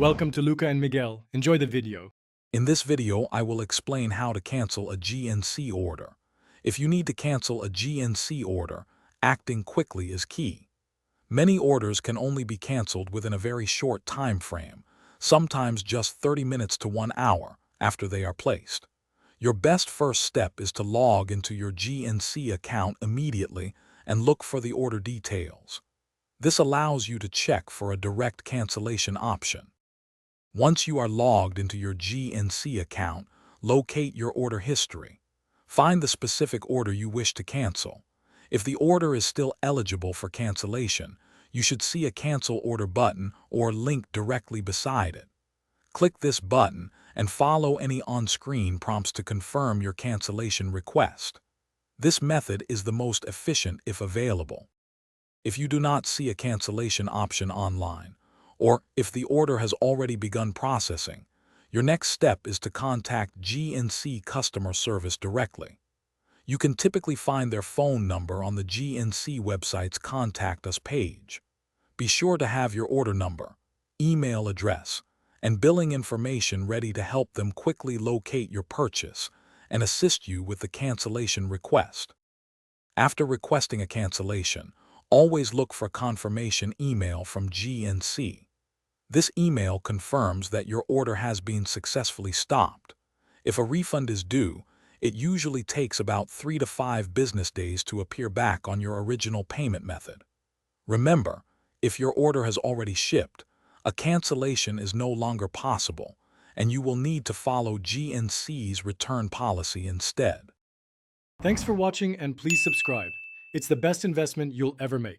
Welcome to Luca and Miguel. Enjoy the video. In this video, I will explain how to cancel a GNC order. If you need to cancel a GNC order, acting quickly is key. Many orders can only be canceled within a very short time frame, sometimes just 30 minutes to 1 hour after they are placed. Your best first step is to log into your GNC account immediately and look for the order details. This allows you to check for a direct cancellation option. Once you are logged into your GNC account, locate your order history. Find the specific order you wish to cancel. If the order is still eligible for cancellation, you should see a Cancel Order button or link directly beside it. Click this button and follow any on-screen prompts to confirm your cancellation request. This method is the most efficient if available. If you do not see a cancellation option online, or if the order has already begun processing, your next step is to contact GNC customer service directly. You can typically find their phone number on the GNC website's Contact Us page. Be sure to have your order number, email address, and billing information ready to help them quickly locate your purchase and assist you with the cancellation request. After requesting a cancellation, always look for confirmation email from GNC. This email confirms that your order has been successfully stopped. If a refund is due, it usually takes about 3 to 5 business days to appear back on your original payment method. Remember, if your order has already shipped, a cancellation is no longer possible, and you will need to follow GNC's return policy instead. Thanks for watching and please subscribe. It's the best investment you'll ever make.